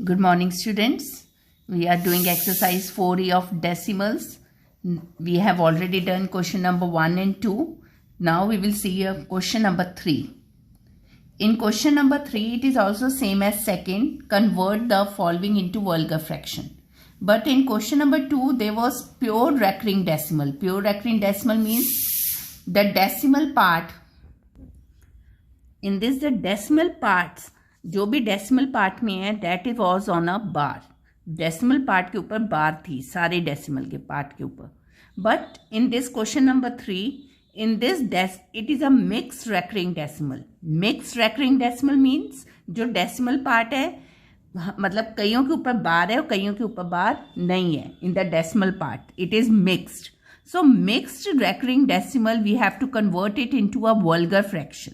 Good morning, students. We are doing exercise 4E of decimals. We have already done question number 1 and 2. Now we will see question number 3. In question number 3, it is also same as second. Convert the following into vulgar fraction. But in question number 2, there was pure recurring decimal. Pure recurring decimal means the decimal part. In this, the decimal parts, जो भी decimal part में है that it was on a bar. Decimal part के ऊपर बार थी सारे decimal के part के ऊपर. But in this question number 3, in this it is a mix recurring decimal. Mix recurring decimal means जो डेसिमल पार्ट है मतलब कईयों के ऊपर बार है और कईयों के ऊपर बार नहीं है. In the decimal part it is mixed. So mixed recurring decimal we have to convert it into a vulgar fraction.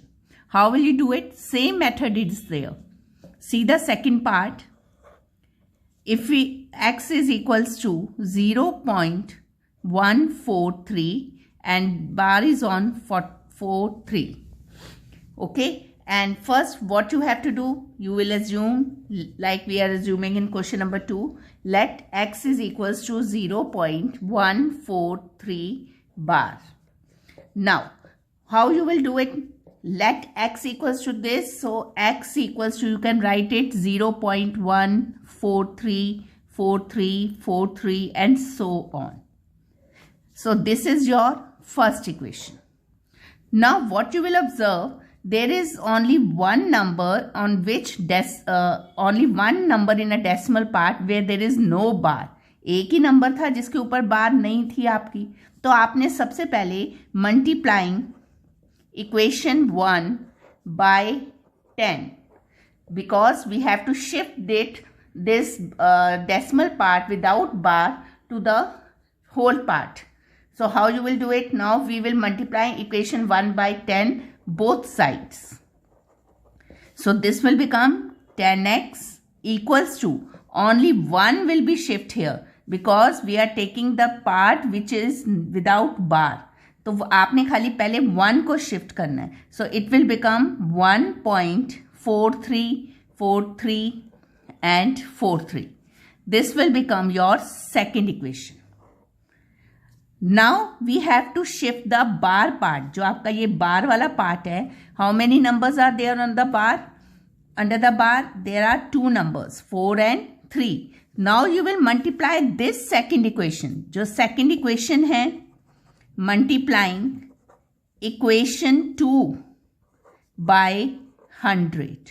How will you do it? Same method is there. See the second part. If x is equals to 0.143 and bar is on 43. Okay. And first what you have to do, you will assume like we are assuming in question number 2. Let x is equals to 0.143 bar. Now, how you will do it? Let x equals to this, so x equals to, you can write it 0.1434343 and so on. So this is your first equation. Now what you will observe, there is only one number on which only one number in a decimal part where there is no bar. एक ही number था जिसके ऊपर bar नहीं थी आपकी. तो आपने सबसे पहले multiplying equation 1 by 10, because we have to shift this decimal part without bar to the whole part. So how you will do it? Now we will multiply equation 1 by 10 both sides. So this will become 10x equals to, only 1 will be shift here because we are taking the part which is without bar. तो आपने खाली पहले 1 को shift करना है. So it will become 1.4343 and 43. This will become your second equation. Now we have to shift the bar part. जो आपका ये बार वाला पार्ट है, how many numbers are there on the bar? Under the bar there are 2 numbers, 4 and 3. Now you will multiply this second equation. जो second equation है, multiplying equation 2 by 100.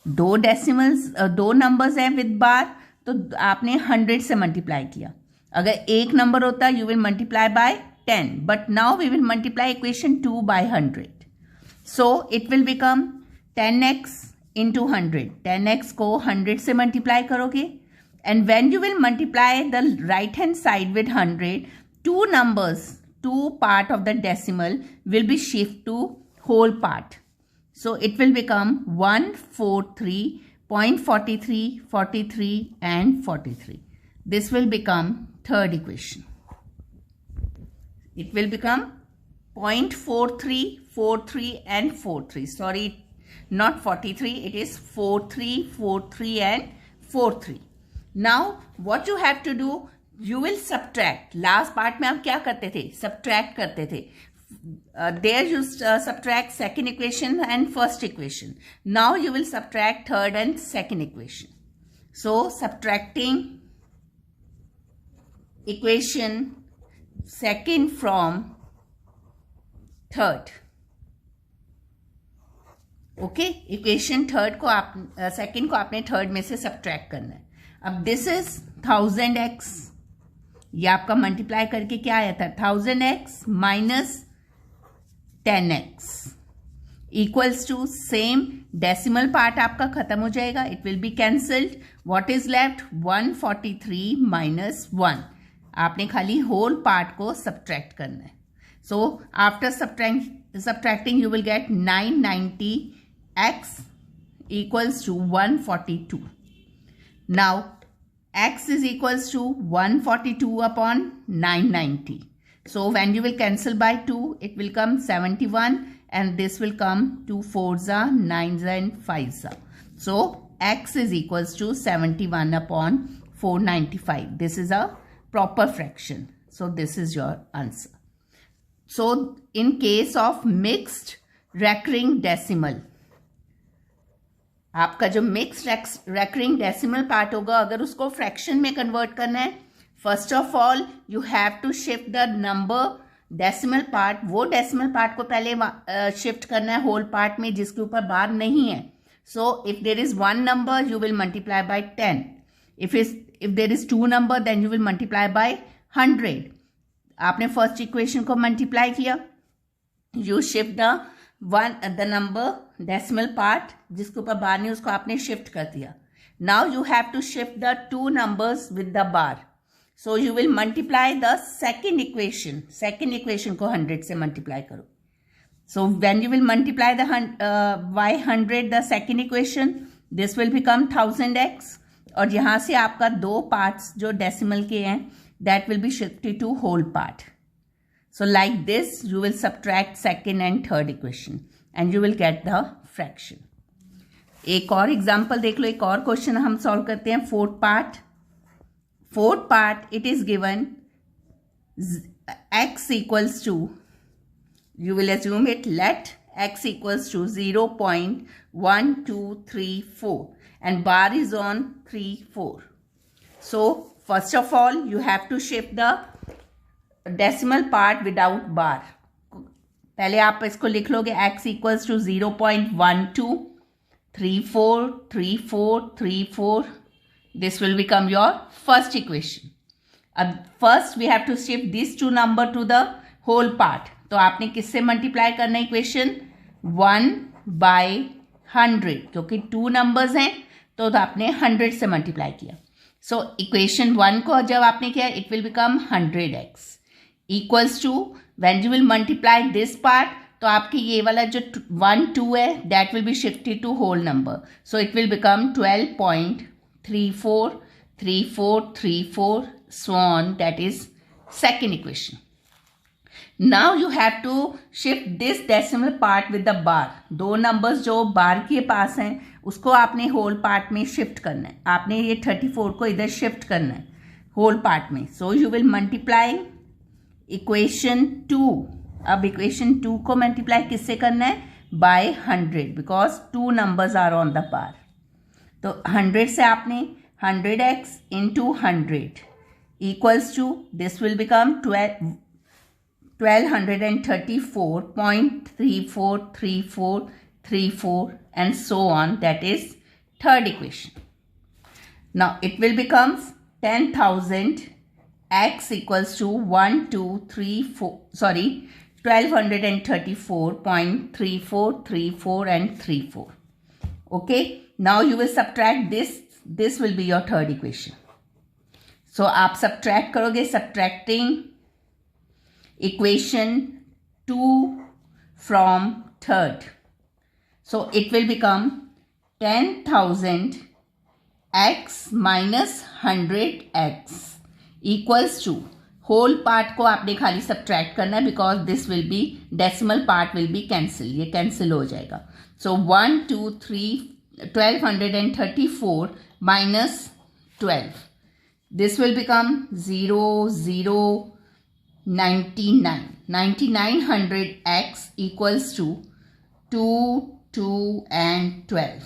दो decimals, दो numbers हैं with बार, तो आपने 100 से multiply किया. अगर एक नंबर होता you will multiply by 10, but now we will multiply equation 2 by 100. So it will become 10x into 100. 10x को 100 से मल्टीप्लाई करोगे and when you will multiply the right hand side with 100, two numbers, two part of the decimal will be shift to whole part. So it will become 143.43, 43 and 43. This will become third equation. It will become 0.43, 43 and 43. Sorry, not 43. It is 43, 43 and 43. Now what you have to do, you will subtract. Last part में आप क्या करते थे? Subtract करते थे. There you subtract second equation and first equation. Now you will subtract third and second equation. So subtracting equation second from third. Okay, equation third को आप second को आपने third में से subtract करना है. अब this is 1000x. ये आपका मल्टीप्लाई करके क्या आया था? 1000x minus 10x equals to, same decimal part आपका खत्म हो जाएगा. It will be cancelled. What is left? 143 minus 1. आपने खाली होल पार्ट को सब्ट्रैक्ट करना है. So after subtracting you will get 990x equals to 142. Now x is equals to 142 upon 990. So when you will cancel by 2, it will come 71 and this will come 2 4s are 9s and 5s are. So x is equals to 71 upon 495. This is a proper fraction. So this is your answer. So in case of mixed recurring decimal, आपका जो mixed recurring decimal part होगा, अगर उसको fraction में convert करना है, first of all you have to shift the number decimal part. वो decimal part को पहले शिफ्ट करना है होल पार्ट में जिसके ऊपर बार नहीं है. So if there is one number you will multiply by 10. If there is two number then you will multiply by 100. आपने फर्स्ट इक्वेशन को मल्टीप्लाई किया, you shift the number decimal part जिसके ऊपर बार नहीं उसको आपने शिफ्ट कर दिया. Now you have to shift the two numbers with the bar. So you will multiply the second equation. Second equation को 100 से मल्टीप्लाई करो. So when you will multiply by 100 the second equation, this will become 1000x. और यहां से आपका दो parts जो decimal के हैं that will be shifted to whole part. So like this you will subtract second and third equation and you will get the fraction. एक और एग्जाम्पल देख लो, एक और क्वेश्चन हम सॉल्व करते हैं. Fourth part it is given x equals to, you will assume it, let x equals to 0.1234 and bar is on 3 4. So first of all you have to shift the decimal part without bar. पहले आप इसको लिख लोगे x equals to 0.12343434. This will become your first equation. अब first we have to shift this two number to the whole part. तो आपने किससे multiply करना है इक्वेशन? 1/100, क्योंकि टू नंबर्स हैं तो आपने 100 से मल्टीप्लाई किया. सो इक्वेशन 1 को जब आपने किया it will become 100x equals to, when you will multiply this part, तो आपके ये वाला जो 1 2 है that will be shifted to whole number. So it will become 12.343434 so on. That is second equation. Now you have to shift this decimal part with the bar. दो numbers जो बार के पास हैं उसको आपने whole part में shift करना है. आपने ये 34 को इधर shift करना है whole part में. So you will multiply equation 2. अब इक्वेशन 2 को मल्टीप्लाई किससे करना है? By 100, because two numbers are on the bar. तो 100 से आपने 100x into 100 equals to, this will become 1234.343434 and so on. That is third equation. Now it will become 10,000 x equals to 1234.3434 and 34. Okay, now you will subtract this. This will be your third equation. So आप subtract करोगे, subtracting equation 2 from third. So it will become 10,000 x minus 100x equals to, whole part को आपने खाली subtract करना है because this will be, decimal part will be cancel, ये cancel हो जाएगा. सो 1234 minus 12, this will become 0,099. 9900x equals to 2, 2 and 12.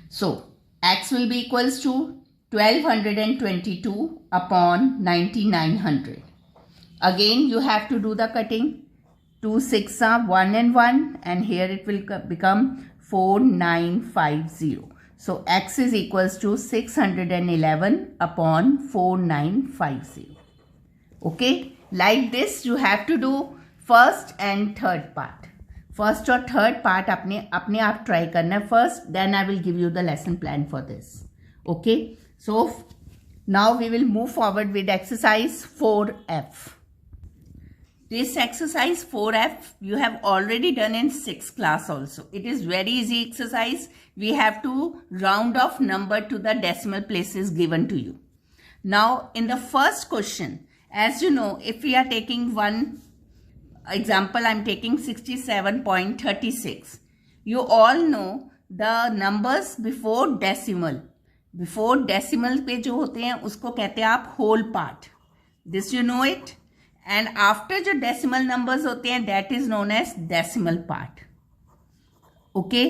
So x will be equals to 1222 upon 9900. Again you have to do the cutting. 2 6 are 1 and 1 and here it will become 4950. So x is equals to 611 upon 4950. Okay, like this you have to do first and third part. First और third part अपने आप try करना है first, then I will give you the lesson plan for this. Okay, so now we will move forward with exercise 4F. This exercise 4F you have already done in 6th class also. It is very easy exercise. We have to round off number to the decimal places given to you. Now in the first question, as you know, if we are taking one example, I am taking 67.36. You all know the numbers before decimal, before decimal पे जो होते हैं उसको कहते हैं आप whole part, this you know it. And after जो decimal numbers होते हैं that is known as decimal part. Okay,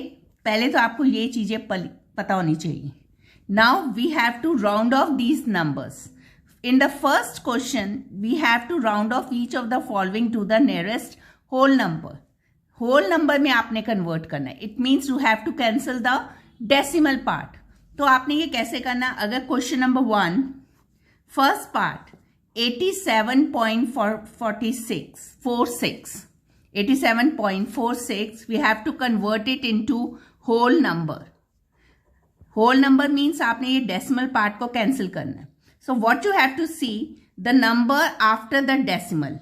पहले तो आपको ये चीजें पता होनी चाहिए। Now we have to round off these numbers. In the first question, we have to round off each of the following to the nearest whole number. Whole number में आपने convert करना है. It means you have to cancel the decimal part. तो आपने ये कैसे करना? अगर question number 1, first part 87.46, we have to convert it into whole number. Whole number means आपने ये decimal part को cancel करना है. So what you have to see, the number after the decimal.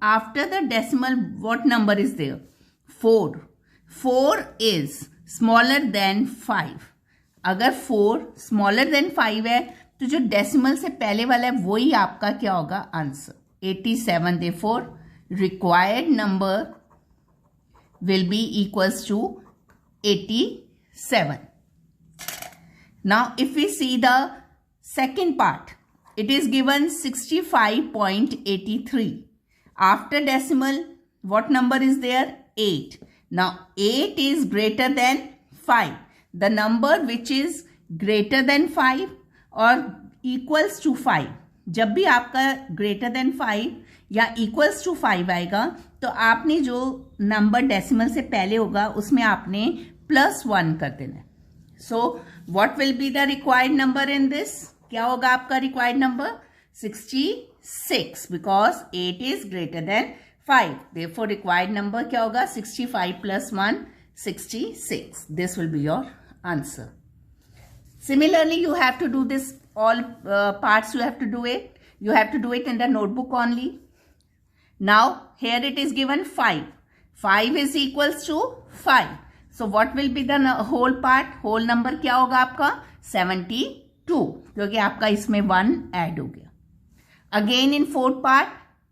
After the decimal, what number is there? 4. 4 is smaller than 5. अगर 4 smaller than 5 है तो जो decimal से पहले वाला है वही आपका क्या होगा answer 87. Therefore required number will be equals to 87. Now if we see the second part, it is given 65.83. After decimal, what number is there? 8. Now 8 is greater than 5. The number which is greater than 5 or equals to 5. जब भी आपका greater than 5 या equals to 5 आएगा तो आपने जो number decimal से पहले होगा उसमें आपने +1 कर देना. So what will be the required number in this? क्या होगा आपका required number 66 because 8 is greater than 5. Therefore required number क्या होगा 65 + 1 66. This will be your answer. Similarly you have to do this all parts. You have to do it. You have to do it in the notebook only. Now here it is given 5. 5 is equals to 5. So what will be the whole part? Whole number क्या होगा आपका 72 क्योंकि आपका इसमें 1 add हो गया. Again in fourth part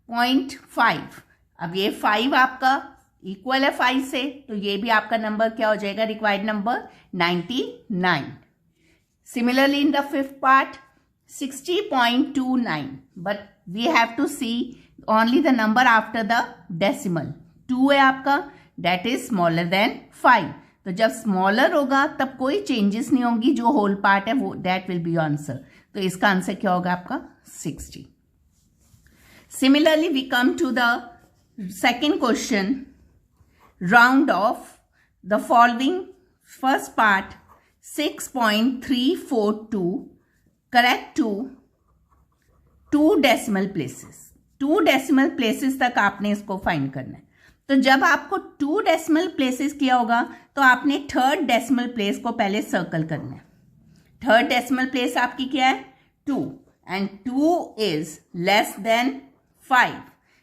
0.5. अब ये 5 आपका इक्वल है 5 से तो ये भी आपका नंबर क्या हो जाएगा required number 99. Similarly in the fifth part 60.29 but we have to see only the number after the decimal. 2 है आपका that is smaller than 5. तो जब स्मॉलर होगा तब कोई चेंजेस नहीं होंगी. जो होल पार्ट है वो दैट विल बी आंसर. तो इसका आंसर क्या होगा आपका 60. Similarly we come to the second question. Round off the following. First part 6.342 correct to 2 decimal places. 2 decimal places तक आपने इसको फाइंड करना है. तो जब आपको 2 डेसिमल प्लेसेस किया होगा तो आपने थर्ड डेसिमल प्लेस को पहले सर्कल करना है. थर्ड डेसिमल प्लेस आपकी क्या है 2 एंड 2 इज लेस देन 5.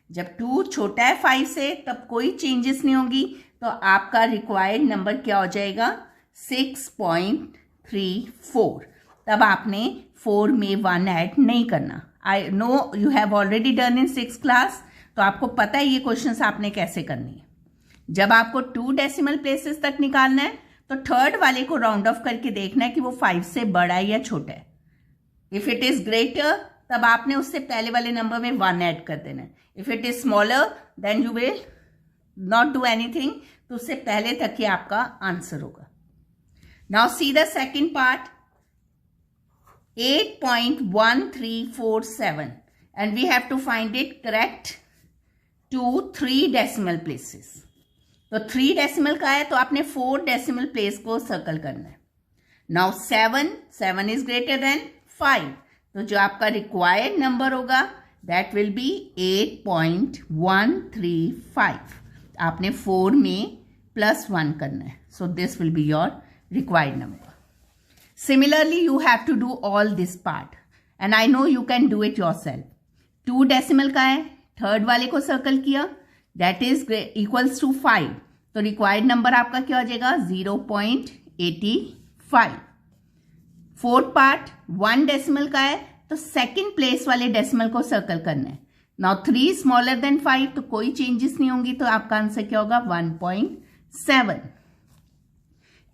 जब 2 छोटा है 5 से तब कोई चेंजेस नहीं होगी तो आपका रिक्वायर्ड नंबर क्या हो जाएगा 6.34. तब आपने 4 में 1 ऐड नहीं करना. I know you have already done in 6th class. तो आपको पता है ये क्वेश्चंस आपने कैसे करनी है. जब आपको 2 डेसिमल प्लेसेस तक निकालना है तो थर्ड वाले को राउंड ऑफ करके देखना है कि वो 5 से बड़ा है या छोटा है. इफ इट इज ग्रेटर तब आपने उससे पहले वाले नंबर में 1 ऐड कर देना है. If it is smaller than you will not do anything. तो उससे पहले तक ही आपका आंसर होगा. Now see the second part 8.1347 and we have to find it correct to 3 decimal places. तो 3 डेसिमल का है तो आपने 4 डेसिमल प्लेस को सर्कल करना है. Now 7 is greater than 5. तो जो आपका रिक्वायर्ड नंबर होगा दैट विल बी 8.135. आपने 4 में +1 करना है. So this will be your required number. Similarly, you have to do all this part and I know you can do it yourself. 2 decimal का है थर्ड वाले को सर्कल किया that is equals to 5. तो रिक्वायर्ड नंबर आपका क्या हो जाएगा 0.85. फोर्थ पार्ट 1 डेसिमल का है तो सेकेंड प्लेस वाले डेसिमल को सर्कल करना है. नाउ 3 स्मॉलर देन 5 तो कोई चेंजेस नहीं होंगी तो आपका आंसर क्या होगा 1.7.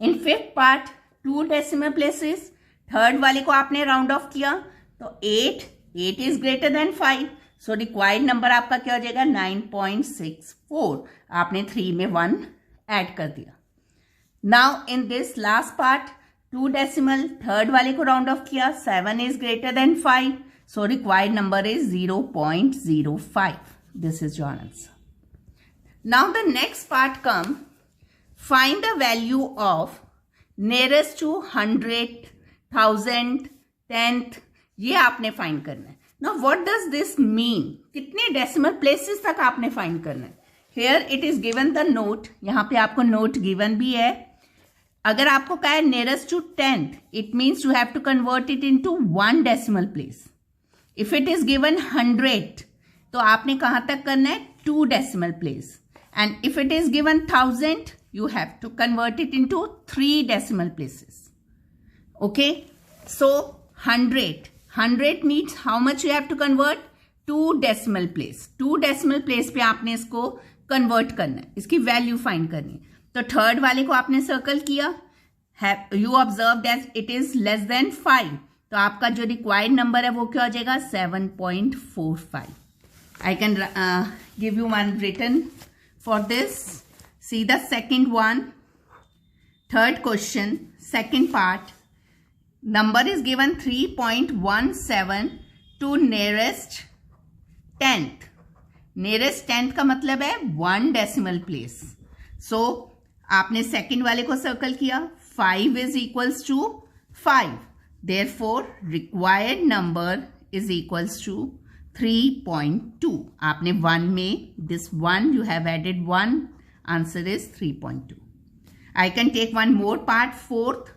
In fifth part 2 decimal places, third वाले को आपने राउंड ऑफ किया तो 8 is greater than 5, so required number आपका क्या हो जाएगा 9.64, आपने 3 में 1 ऐड कर दिया. Now in this last part 2 decimal, third वाले को राउंड ऑफ किया, 7 is greater than 5, so required number is 0.05. This is your answer. Now the next part come, find the value of nearest to 100, 1000, 10th, ये आपने find करना है. Now what does this mean, कितने decimal places तक आपने find करना है. Here it is given the note, यहाँ पे आपको नोट गिवन भी है. अगर आपको कहा है nearest to 10th, it means you have to convert it into 1 decimal place. If it is given 100, तो आपने कहाँ तक करना है 2 decimal place. And if it is given 1000, you have to convert it into 3 decimal places. Okay, so 100 means how much you have to convert 2 decimal place. 2 decimal place पे आपने इसको convert करना है, इसकी वैल्यू फाइंड करनी है. तो third वाले को आपने सर्कल किया, you observe that it is less than 5, तो आपका जो रिक्वायर्ड नंबर है वो क्या हो जाएगा 7.45. I can give you one written for this. See the second one, third question, second part. Number is given 3.17 to nearest 10th. Nearest 10th का मतलब है 1 decimal place. So आपने second वाले को circle किया, 5 is equals to 5. Therefore required number is equals to 3.2. आपने 1 में this 1 you have added 1. Answer is 3.2. I can take one more part, fourth,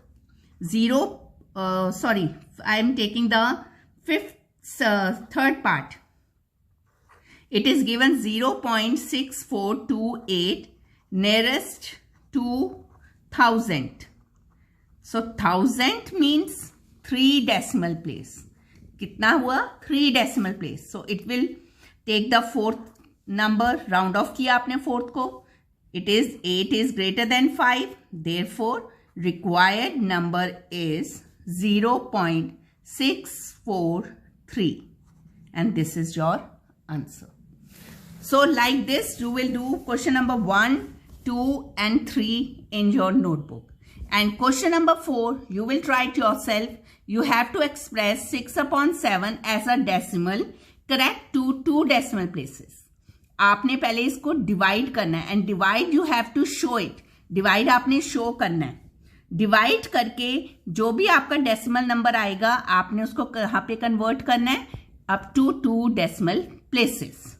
I am taking the third part. It is given 0.6428 nearest to 1000. So 1000 means 3 decimal place. कितना हुआ 3 decimal place. So it will take the fourth number, round off किया आपने fourth को. It is 8 is greater than 5. Therefore, required number is 0.643. And this is your answer. So, like this, you will do question number 1, 2, and 3 in your notebook. And question number 4, you will try it yourself. You have to express 6/7 as a decimal, correct to 2 decimal places. आपने पहले इसको divide करना है and divide you have to show it. Divide आपने show करना है. Divide करके जो भी आपका डेसिमल नंबर आएगा आपने उसको कहाँ पे कन्वर्ट करना है, अप टू 2 डेसिमल प्लेसेस.